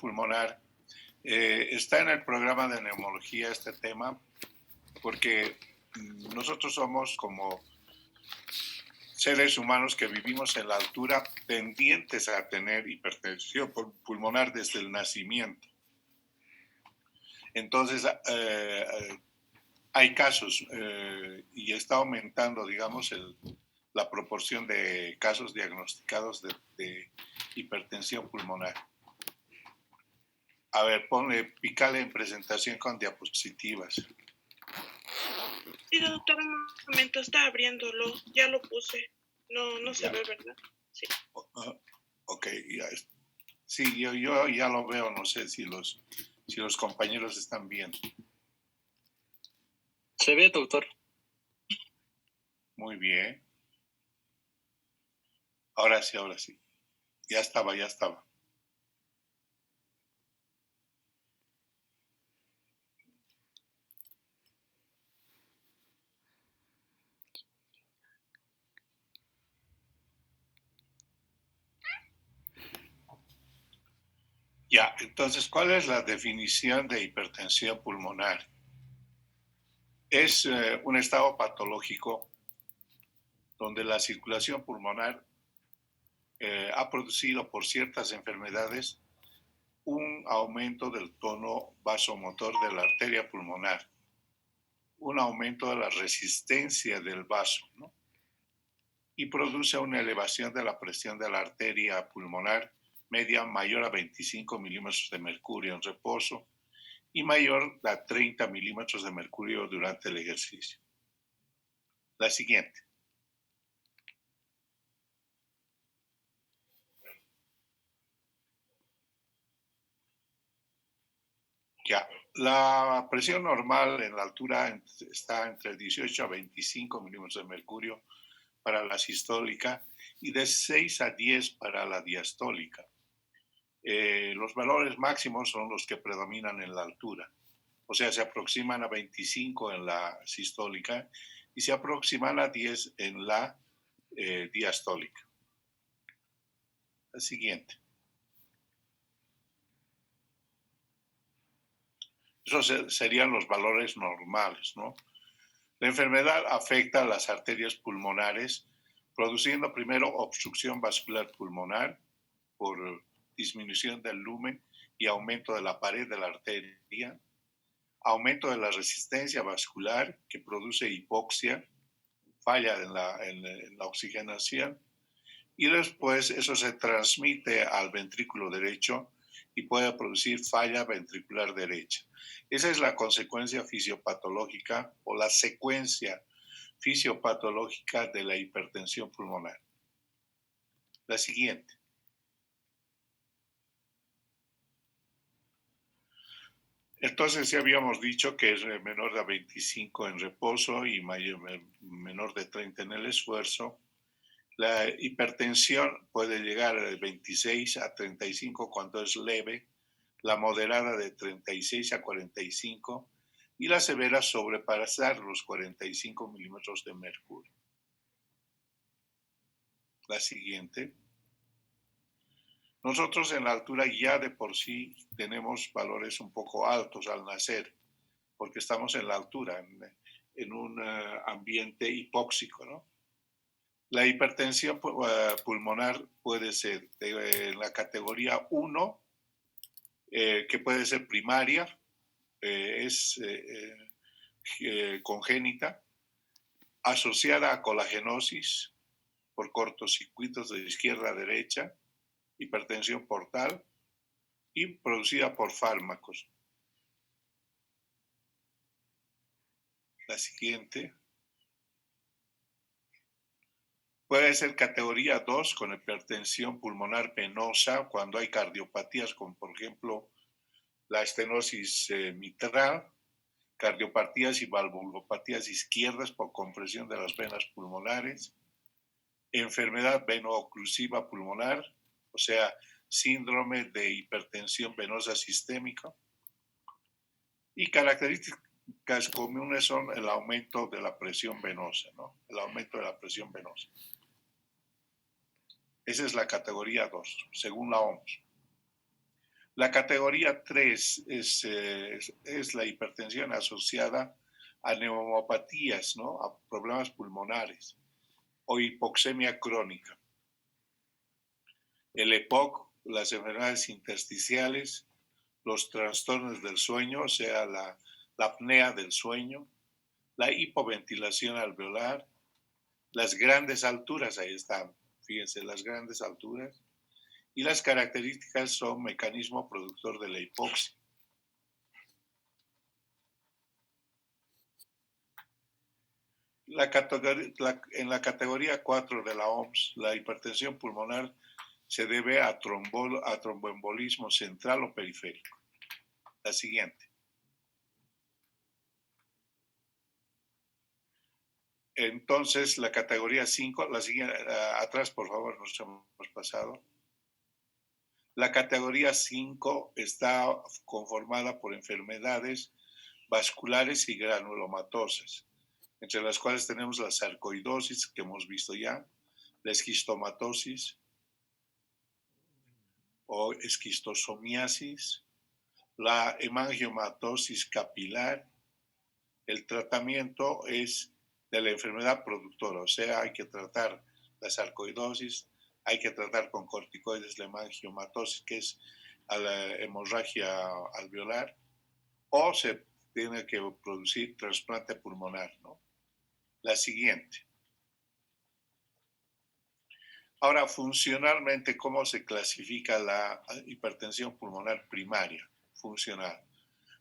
pulmonar. Está en el programa de neumología este tema porque nosotros somos como seres humanos que vivimos en la altura tendientes a tener hipertensión pulmonar desde el nacimiento. Entonces, hay casos y está aumentando, digamos, la proporción de casos diagnosticados de hipertensión pulmonar. A ver, pícale en presentación con diapositivas. Sí, doctor, un momento, está abriéndolo. Ya lo puse. No se ve, ¿verdad? Sí. Ok, ya. Sí, yo ya lo veo. No sé si los compañeros están viendo. Se ve, doctor. Muy bien. Ahora sí. Ya estaba. Ya, entonces, ¿cuál es la definición de hipertensión pulmonar? Es un estado patológico donde la circulación pulmonar ha producido por ciertas enfermedades un aumento del tono vasomotor de la arteria pulmonar, un aumento de la resistencia del vaso, ¿no? Y produce una elevación de la presión de la arteria pulmonar media mayor a 25 milímetros de mercurio en reposo y mayor a 30 milímetros de mercurio durante el ejercicio. La siguiente. Ya, la presión normal en la altura está entre 18 a 25 milímetros de mercurio para la sistólica y de 6 a 10 para la diastólica. Los valores máximos son los que predominan en la altura, o sea, se aproximan a 25 en la sistólica y se aproximan a 10 en la diastólica. La siguiente. Esos serían los valores normales, ¿no? La enfermedad afecta a las arterias pulmonares, produciendo primero obstrucción vascular pulmonar por disminución del lumen y aumento de la pared de la arteria, aumento de la resistencia vascular que produce hipoxia, falla en la oxigenación, y después eso se transmite al ventrículo derecho y puede producir falla ventricular derecha. Esa es la consecuencia fisiopatológica o la secuencia fisiopatológica de la hipertensión pulmonar. La siguiente. Entonces ya habíamos dicho que es menor de 25 en reposo y menor de 30 en el esfuerzo. La hipertensión puede llegar de 26 a 35 cuando es leve, la moderada de 36 a 45 y la severa sobrepasar los 45 milímetros de mercurio. La siguiente. Nosotros en la altura ya de por sí tenemos valores un poco altos al nacer, porque estamos en la altura, en un ambiente hipóxico, ¿no? La hipertensión pulmonar puede ser de la categoría 1, que puede ser primaria, es congénita, asociada a colagenosis por cortocircuitos de izquierda a derecha, hipertensión portal y producida por fármacos. La siguiente. Puede ser categoría 2 con hipertensión pulmonar venosa cuando hay cardiopatías como por ejemplo la estenosis mitral, cardiopatías y valvulopatías izquierdas por compresión de las venas pulmonares, enfermedad veno-oclusiva pulmonar, o sea, síndrome de hipertensión venosa sistémica, y características comunes son el aumento de la presión venosa, ¿no? El aumento de la presión venosa. Esa es la categoría 2, según la OMS. La categoría 3 es la hipertensión asociada a neumopatías, ¿no? A problemas pulmonares o hipoxemia crónica. El EPOC, las enfermedades intersticiales, los trastornos del sueño, o sea, la apnea del sueño, la hipoventilación alveolar, las grandes alturas, ahí están, fíjense, las grandes alturas, y las características son mecanismo productor de la hipoxia. En la categoría 4 de la OMS, la hipertensión pulmonar se debe a tromboembolismo central o periférico. La siguiente. Entonces, la categoría 5, la siguiente, atrás por favor, nos hemos pasado. La categoría 5 está conformada por enfermedades vasculares y granulomatosas, entre las cuales tenemos la sarcoidosis, que hemos visto ya, la esquistomatosis o esquistosomiasis, la hemangiomatosis capilar. El tratamiento es de la enfermedad productora, o sea, hay que tratar la sarcoidosis, hay que tratar con corticoides la hemangiomatosis, que es a la hemorragia alveolar, o se tiene que producir trasplante pulmonar, ¿no? La siguiente. Ahora, funcionalmente, ¿cómo se clasifica la hipertensión pulmonar primaria? Funcional.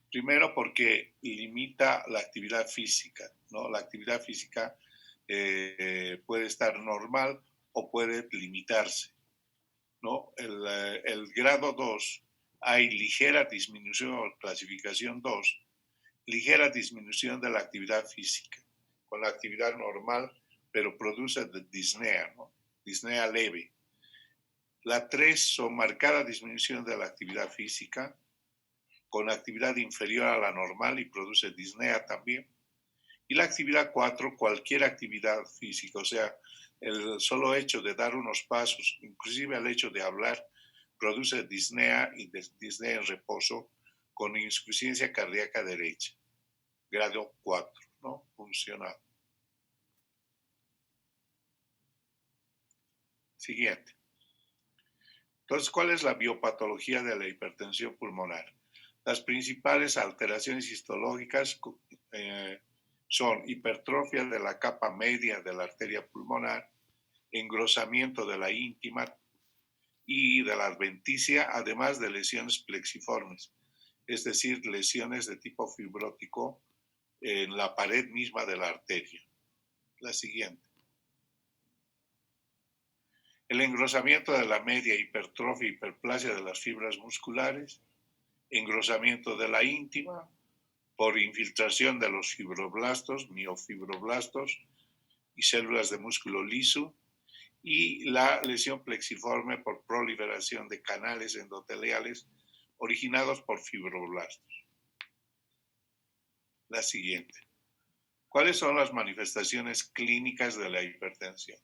Primero, porque limita la actividad física, ¿no? La actividad física puede estar normal o puede limitarse, ¿no? El grado 2, hay ligera disminución, o clasificación 2, ligera disminución de la actividad física, con la actividad normal, pero produce disnea, ¿no? Disnea leve. La 3 son marcada disminución de la actividad física, con actividad inferior a la normal y produce disnea también. Y la actividad 4, cualquier actividad física, o sea, el solo hecho de dar unos pasos, inclusive el hecho de hablar, produce disnea y disnea en reposo con insuficiencia cardíaca derecha. Grado 4, ¿no? Funcional. Siguiente. Entonces, ¿cuál es la biopatología de la hipertensión pulmonar? Las principales alteraciones histológicas son hipertrofia de la capa media de la arteria pulmonar, engrosamiento de la íntima y de la adventicia, además de lesiones plexiformes, es decir, lesiones de tipo fibrótico en la pared misma de la arteria. La siguiente. El engrosamiento de la media, hipertrofia y hiperplasia de las fibras musculares, engrosamiento de la íntima por infiltración de los fibroblastos, miofibroblastos y células de músculo liso, y la lesión plexiforme por proliferación de canales endoteliales originados por fibroblastos. La siguiente. ¿Cuáles son las manifestaciones clínicas de la hipertensión?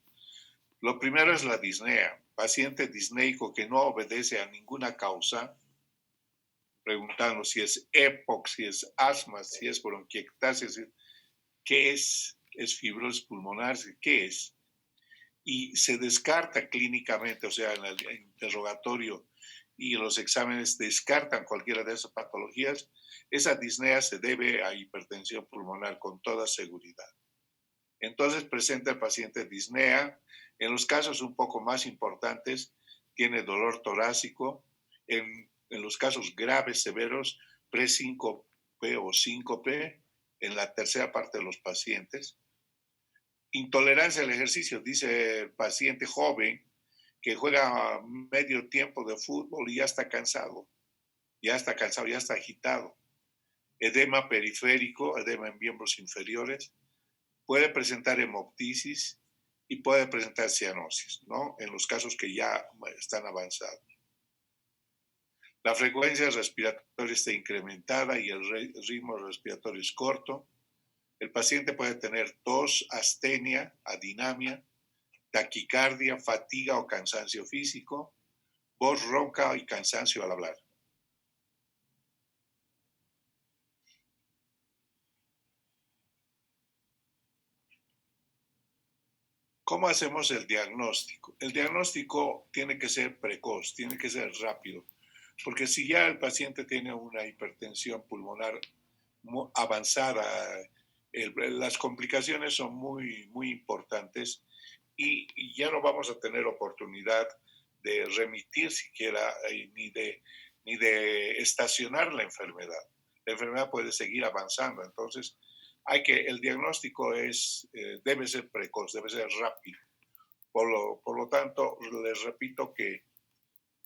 Lo primero es la disnea. Paciente disneico que no obedece a ninguna causa, preguntando si es EPOC, si es asma, si es bronquiectasis, ¿qué es? ¿Es fibrosis pulmonar? ¿Qué es? Y se descarta clínicamente, o sea, en el interrogatorio y los exámenes descartan cualquiera de esas patologías, esa disnea se debe a hipertensión pulmonar con toda seguridad. Entonces presenta el paciente disnea. En los casos un poco más importantes, tiene dolor torácico. En los casos graves, severos, presíncope o síncope en la tercera parte de los pacientes. Intolerancia al ejercicio, dice el paciente joven que juega medio tiempo de fútbol y ya está cansado, ya está agitado. Edema periférico, edema en miembros inferiores, puede presentar hemoptisis y puede presentar cianosis, ¿no? En los casos que ya están avanzados. La frecuencia respiratoria está incrementada y el ritmo respiratorio es corto. El paciente puede tener tos, astenia, adinamia, taquicardia, fatiga o cansancio físico, voz ronca y cansancio al hablar. ¿Cómo hacemos el diagnóstico? El diagnóstico tiene que ser precoz, tiene que ser rápido, porque si ya el paciente tiene una hipertensión pulmonar avanzada, las complicaciones son muy importantes y ya no vamos a tener oportunidad de remitir siquiera ni de estacionar la enfermedad. La enfermedad puede seguir avanzando, entonces el diagnóstico debe ser precoz, debe ser rápido. Por lo tanto, les repito que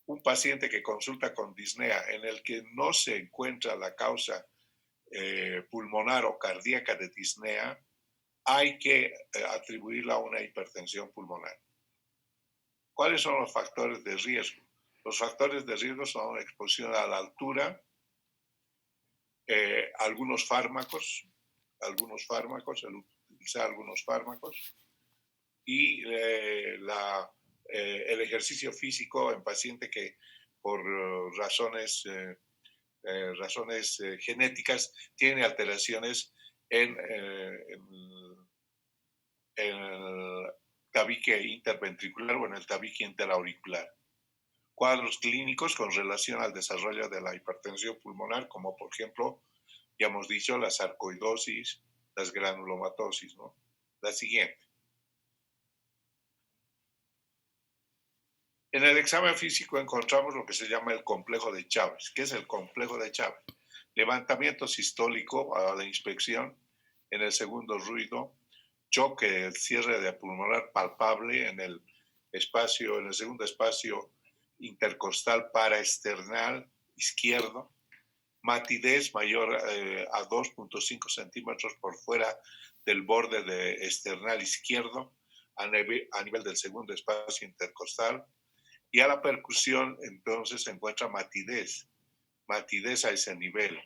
un paciente que consulta con disnea en el que no se encuentra la causa pulmonar o cardíaca de disnea, hay que atribuirla a una hipertensión pulmonar. ¿Cuáles son los factores de riesgo? Los factores de riesgo son exposición a la altura, algunos fármacos, el utilizar algunos fármacos y el ejercicio físico en paciente que por razones genéticas tiene alteraciones en el tabique interventricular o en el tabique interauricular. Cuadros clínicos con relación al desarrollo de la hipertensión pulmonar, como por ejemplo, ya hemos dicho, la sarcoidosis, las granulomatosis, ¿no? La siguiente. En el examen físico encontramos lo que se llama el complejo de Chávez. ¿Qué es el complejo de Chávez? Levantamiento sistólico a la inspección, en el segundo ruido, choque, cierre de pulmonar palpable en el segundo espacio intercostal paraesternal izquierdo, matidez mayor a 2.5 centímetros por fuera del borde esternal izquierdo a nivel del segundo espacio intercostal, y a la percusión entonces se encuentra matidez a ese nivel,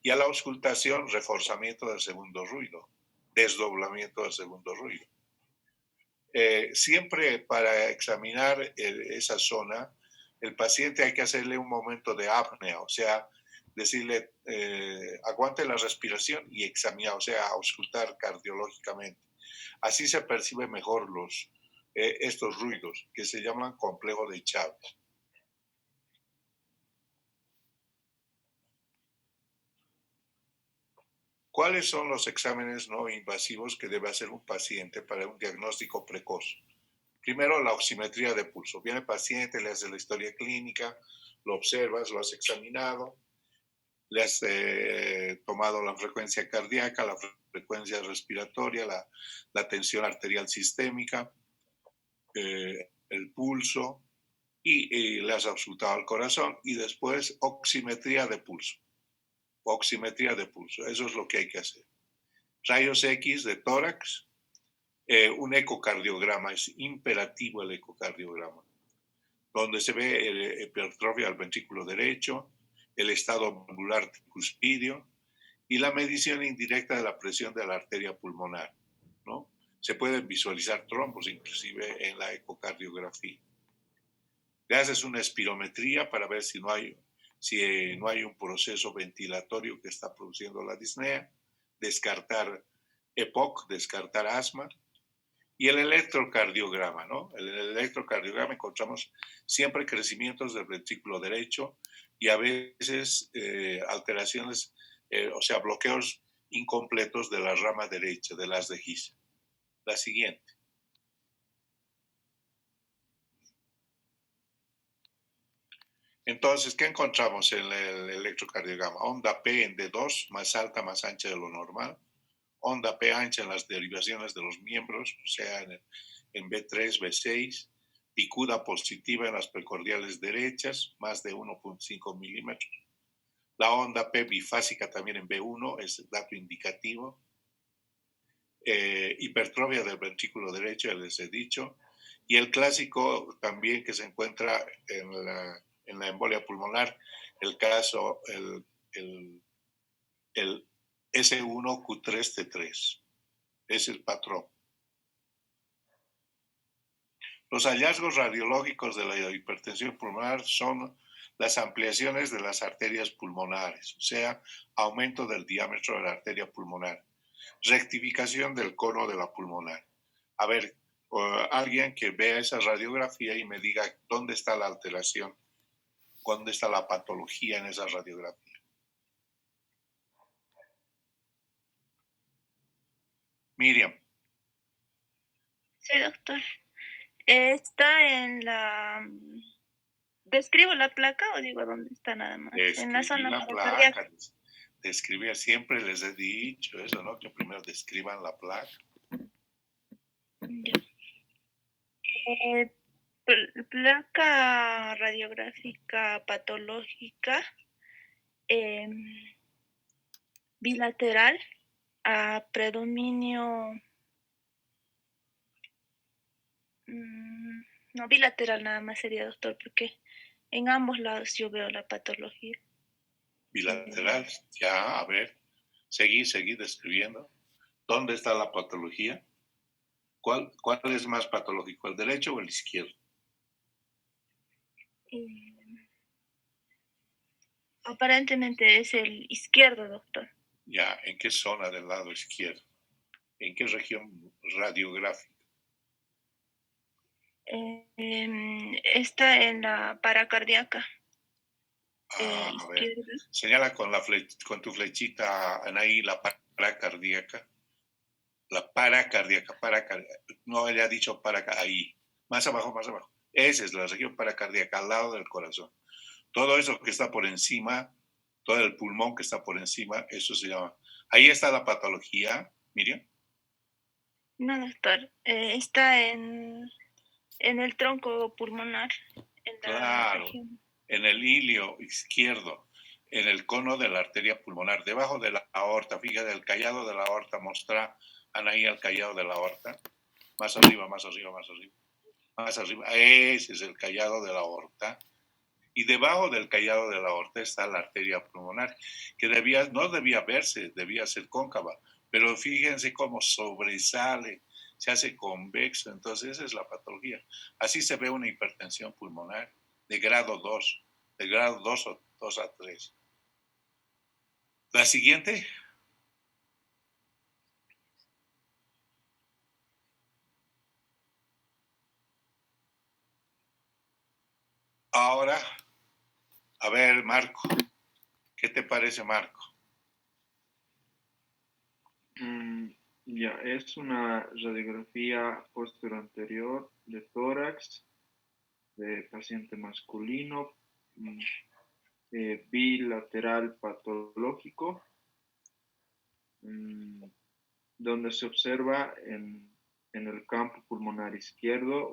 y a la auscultación reforzamiento del segundo ruido, desdoblamiento del segundo ruido. Siempre para examinar esa zona, el paciente hay que hacerle un momento de apnea, o sea, decirle aguante la respiración y examinar, o sea, auscultar cardiológicamente. Así se percibe mejor estos ruidos que se llaman complejo de Chávez. ¿Cuáles son los exámenes no invasivos que debe hacer un paciente para un diagnóstico precoz? Primero, la oximetría de pulso. Viene el paciente, le hace la historia clínica, lo observas, lo has examinado, le has tomado la frecuencia cardíaca, la frecuencia respiratoria, la tensión arterial sistémica, el pulso, y le has auscultado al corazón, y después oximetría de pulso. Oximetría de pulso, eso es lo que hay que hacer. Rayos X de tórax, un ecocardiograma, es imperativo el ecocardiograma, donde se ve hipertrofia del ventrículo derecho, el estado valvular cuspidio y la medición indirecta de la presión de la arteria pulmonar, ¿no? Se pueden visualizar trombos inclusive en la ecocardiografía. Le haces una espirometría para ver si no hay un proceso ventilatorio que está produciendo la disnea, descartar EPOC, descartar asma, y el electrocardiograma, ¿no? En el electrocardiograma encontramos siempre crecimientos del ventrículo derecho y a veces alteraciones, o sea, bloqueos incompletos de la rama derecha, de las de Gisa. La siguiente. Entonces, ¿qué encontramos en el electrocardiograma? Onda P en D2, más alta, más ancha de lo normal. Onda P ancha en las derivaciones de los miembros, o sea, en B3, B6. Picuda positiva en las precordiales derechas, más de 1.5 milímetros. La onda P bifásica también en B1, es dato indicativo. Hipertrofia del ventrículo derecho, ya les he dicho. Y el clásico también que se encuentra en la embolia pulmonar, el caso, el S1Q3T3. Es el patrón. Los hallazgos radiológicos de la hipertensión pulmonar son las ampliaciones de las arterias pulmonares, o sea, aumento del diámetro de la arteria pulmonar, rectificación del cono de la pulmonar. A ver, o alguien que vea esa radiografía y me diga dónde está la alteración, dónde está la patología en esa radiografía. Miriam. Sí, doctor. Está en la... ¿Describo la placa o digo dónde está nada más? En la Describí zona la paracardíaca. placa. Describir, siempre les he dicho eso, ¿no? Que primero describan la placa. Ya. Placa radiográfica patológica bilateral a predominio... no, bilateral nada más sería, doctor, porque en ambos lados yo veo la patología. Bilateral, ya, a ver, seguí describiendo. ¿Dónde está la patología? ¿Cuál es más patológico, el derecho o el izquierdo? Aparentemente es el izquierdo, doctor. Ya, ¿en qué zona del lado izquierdo? ¿En qué región radiográfica? Está en la paracardíaca. A ver, Izquierda. señala con tu flechita, Anaí, la paracardíaca. La paracardíaca. No, ella ha dicho ahí. Más abajo, más abajo. Esa es la región paracardíaca, al lado del corazón. Todo eso que está por encima, todo el pulmón que está por encima, eso se llama. Ahí está la patología, Miriam. No, doctor. Está en el tronco pulmonar. En la Claro, región. en el hilio izquierdo, en el cono de la arteria pulmonar, debajo de la aorta. Fíjate, el callado de la aorta, mostra, Anaí, el callado de la aorta. Más arriba, más arriba, más arriba. Más arriba. Ese es el callado de la aorta. Y debajo del callado de la aorta está la arteria pulmonar, que no debía verse, debía ser cóncava, pero fíjense cómo sobresale, se hace convexo, entonces esa es la patología. Así se ve una hipertensión pulmonar de grado 2, de grado 2 o 2 a 3. La siguiente. Ahora, a ver, Marco, ¿qué te parece, Marco? Ya, es una radiografía posterior anterior de tórax de paciente masculino, bilateral patológico, donde se observa en el campo pulmonar izquierdo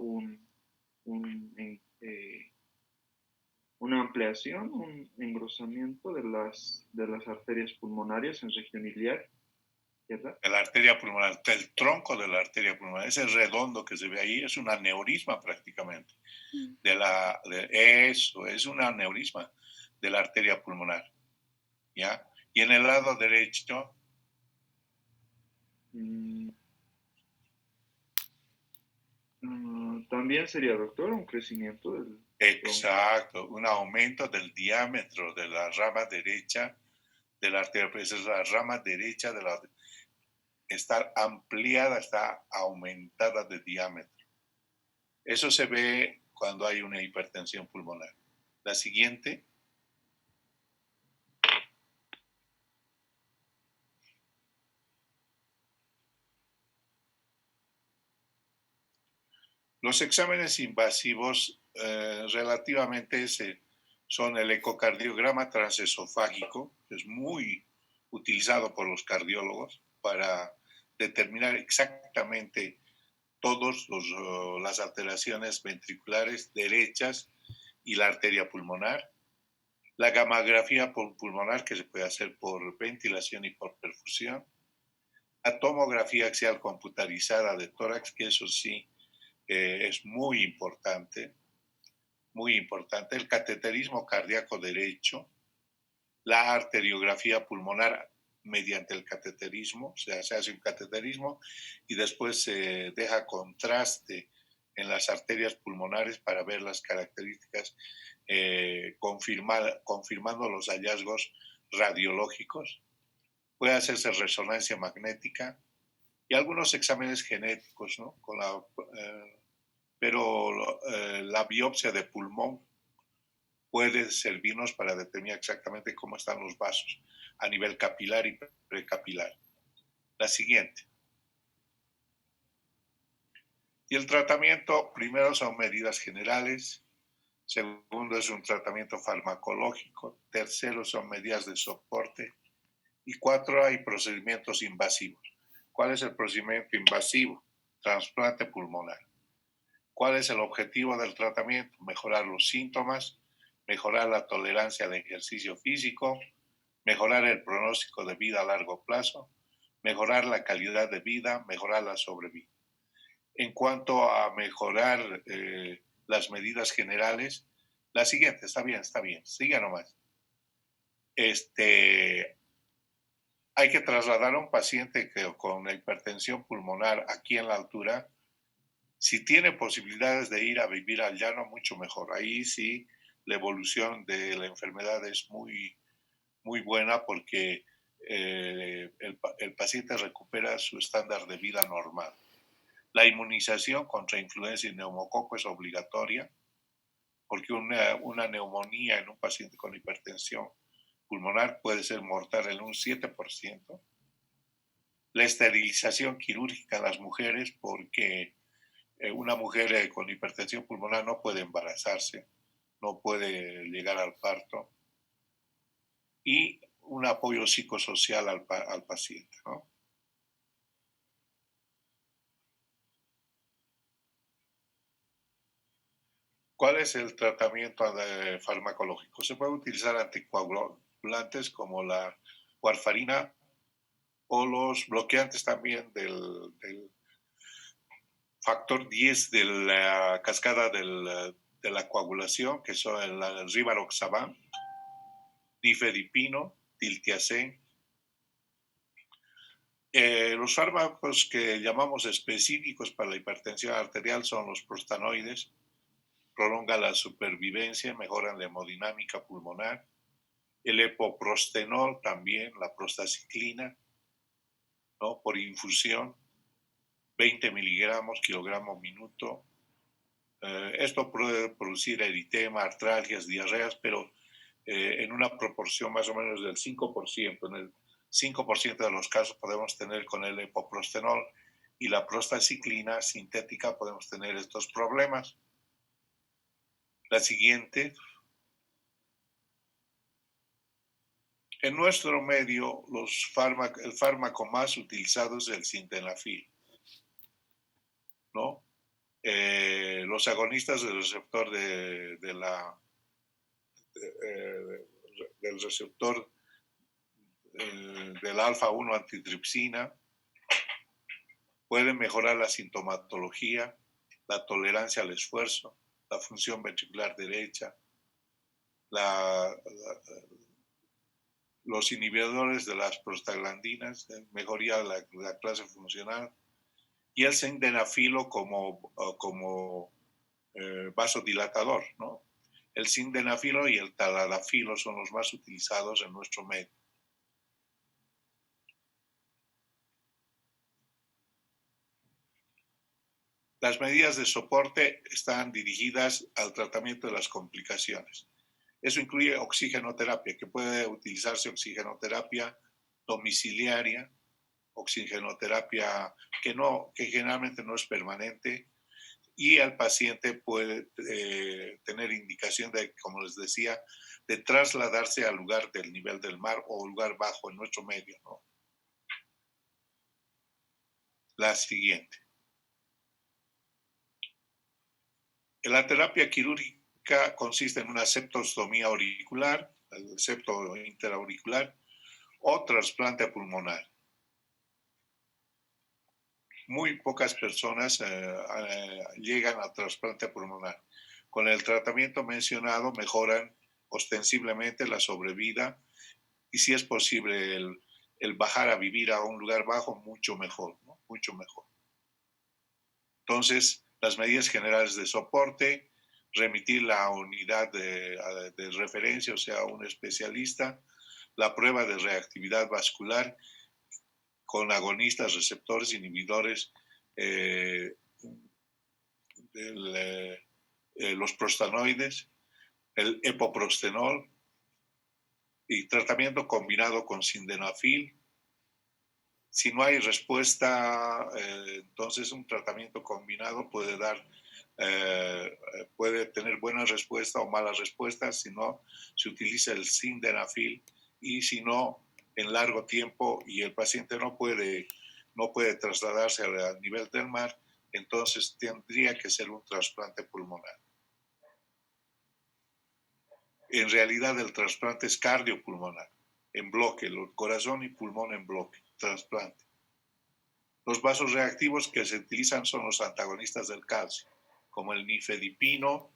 una ampliación, un engrosamiento de las arterias pulmonarias en región iliar, ¿verdad? De la arteria pulmonar, del tronco de la arteria pulmonar, ese redondo que se ve ahí es un aneurisma prácticamente. Eso, es un aneurisma de la arteria pulmonar. ¿Ya? Y en el lado derecho. También sería, doctor, un crecimiento del... Exacto, un aumento del diámetro de la rama derecha de la arteria, pues es la rama derecha de la... Está ampliada, está aumentada de diámetro. Eso se ve cuando hay una hipertensión pulmonar. La siguiente. Los exámenes invasivos relativamente son el ecocardiograma transesofágico, que es muy utilizado por los cardiólogos para determinar exactamente todas las alteraciones ventriculares derechas y la arteria pulmonar. La gamografía pulmonar, que se puede hacer por ventilación y por perfusión. La tomografía axial computarizada de tórax, que eso sí es muy importante, muy importante. El cateterismo cardíaco derecho, la arteriografía pulmonar mediante el cateterismo, o sea, se hace un cateterismo y después se deja contraste en las arterias pulmonares para ver las características, confirmando los hallazgos radiológicos. Puede hacerse resonancia magnética y algunos exámenes genéticos, ¿no? Pero la biopsia de pulmón puede servirnos para determinar exactamente cómo están los vasos a nivel capilar y precapilar. La siguiente. Y el tratamiento, primero son medidas generales, segundo es un tratamiento farmacológico, tercero son medidas de soporte y cuatro hay procedimientos invasivos. ¿Cuál es el procedimiento invasivo? Trasplante pulmonar. ¿Cuál es el objetivo del tratamiento? Mejorar los síntomas, mejorar la tolerancia al ejercicio físico, mejorar el pronóstico de vida a largo plazo, mejorar la calidad de vida, mejorar la sobrevida. En cuanto a mejorar las medidas generales, la siguiente, está bien, siga nomás. Hay que trasladar a un paciente con hipertensión pulmonar aquí en la altura. Si tiene posibilidades de ir a vivir al llano, mucho mejor. Ahí sí, la evolución de la enfermedad es muy, muy buena porque el paciente recupera su estándar de vida normal. La inmunización contra influenza y neumococo es obligatoria porque una neumonía en un paciente con hipertensión pulmonar puede ser mortal en un 7%. La esterilización quirúrgica en las mujeres porque una mujer con hipertensión pulmonar no puede embarazarse, no puede llegar al parto. Y un apoyo psicosocial al paciente, ¿no? ¿Cuál es el tratamiento farmacológico? Se puede utilizar anticoagulantes como la warfarina o los bloqueantes también del factor 10 de la cascada de la coagulación, que son el rivaroxaban, nifedipino, diltiazem. Los fármacos que llamamos específicos para la hipertensión arterial son los prostanoides, prolonga la supervivencia, mejoran la hemodinámica pulmonar. El epoprostenol también, la prostaciclina, ¿no? Por infusión, 20 miligramos, kilogramo minuto. Esto puede producir eritema, artralgias, diarreas, pero en una proporción más o menos del 5%. En el 5% de los casos podemos tener con el epoprostenol y la prostaciclina sintética podemos tener estos problemas. La siguiente. En nuestro medio, el fármaco más utilizado es el sildenafil, ¿no? Los agonistas del receptor del receptor del alfa-1 antitripsina pueden mejorar la sintomatología, la tolerancia al esfuerzo, la función ventricular derecha, los inhibidores de las prostaglandinas, mejoría de la clase funcional, y el sildenafilo como vasodilatador, ¿no? El sildenafilo y el tadalafilo son los más utilizados en nuestro medio. Las medidas de soporte están dirigidas al tratamiento de las complicaciones. Eso incluye oxigenoterapia, que puede utilizarse oxigenoterapia domiciliaria, oxigenoterapia que generalmente no es permanente, y el paciente puede tener indicación de, como les decía, de trasladarse al lugar del nivel del mar o lugar bajo en nuestro medio, ¿no? La siguiente. La terapia quirúrgica consiste en una septostomía auricular, el septo interauricular, o trasplante pulmonar. Muy pocas personas llegan al trasplante pulmonar. Con el tratamiento mencionado mejoran ostensiblemente la sobrevida y si es posible el bajar a vivir a un lugar bajo, mucho mejor, ¿no? Mucho mejor. Entonces, las medidas generales de soporte, remitir la unidad de referencia, o sea, un especialista, la prueba de reactividad vascular con agonistas, receptores, inhibidores los prostanoides, el epoprostenol, y tratamiento combinado con sildenafil. Si no hay respuesta, entonces un tratamiento combinado puede tener buena respuesta o mala respuesta. Si no, se utiliza el sildenafil, y si no, en largo tiempo y el paciente no puede trasladarse al nivel del mar, entonces tendría que ser un trasplante pulmonar. En realidad el trasplante es cardiopulmonar, en bloque, corazón y pulmón en bloque, trasplante. Los vasoreactivos que se utilizan son los antagonistas del calcio, como el nifedipino,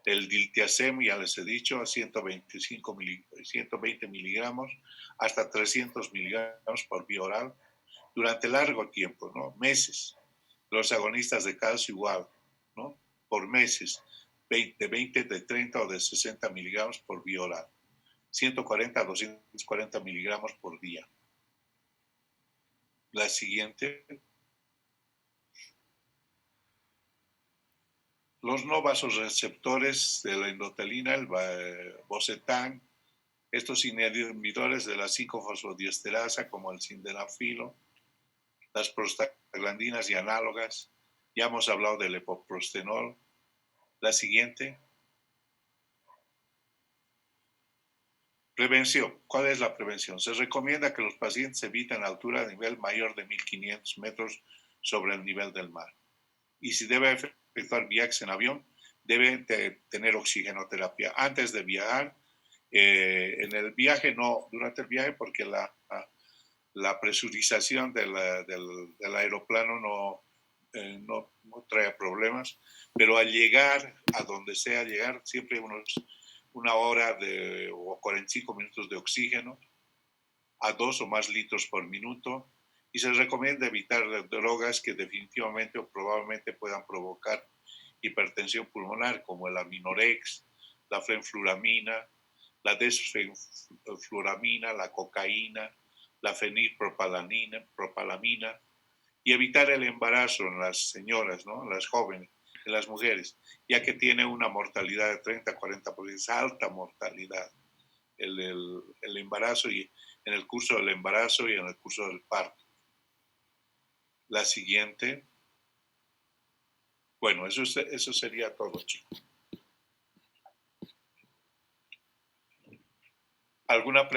el diltiazem, ya les he dicho, a 120 miligramos hasta 300 miligramos por vía oral durante largo tiempo, ¿no? Meses. Los agonistas de calcio igual, ¿no? Por meses. De 20, de 30 o de 60 miligramos por vía oral. 140 a 240 miligramos por día. La siguiente. Los no vasoreceptores de la endotelina, el bocetan, estos inhibidores de la 5-fosfodiesterasa como el sildenafilo, las prostaglandinas y análogas. Ya hemos hablado del epoprostenol. La siguiente. Prevención. ¿Cuál es la prevención? Se recomienda que los pacientes eviten altura a nivel mayor de 1.500 metros sobre el nivel del mar. Y si debe efectuar viajes en avión, debe tener oxigenoterapia antes de viajar. En el viaje no, durante el viaje, porque la presurización del aeroplano no trae problemas, pero al llegar a donde sea llegar, siempre una hora o 45 minutos de oxígeno a 2 o más litros por minuto, y se recomienda evitar drogas que definitivamente o probablemente puedan provocar hipertensión pulmonar, como el aminorex, la fenfluramina, la desfenfluramina, la cocaína, la fenilpropalamina, y evitar el embarazo en las señoras, ¿no? En las jóvenes, en las mujeres, ya que tiene una mortalidad de 30-40%, es alta mortalidad el embarazo, y en el curso del embarazo y en el curso del parto. La siguiente. Bueno, eso sería todo, chicos. ¿Alguna pregunta?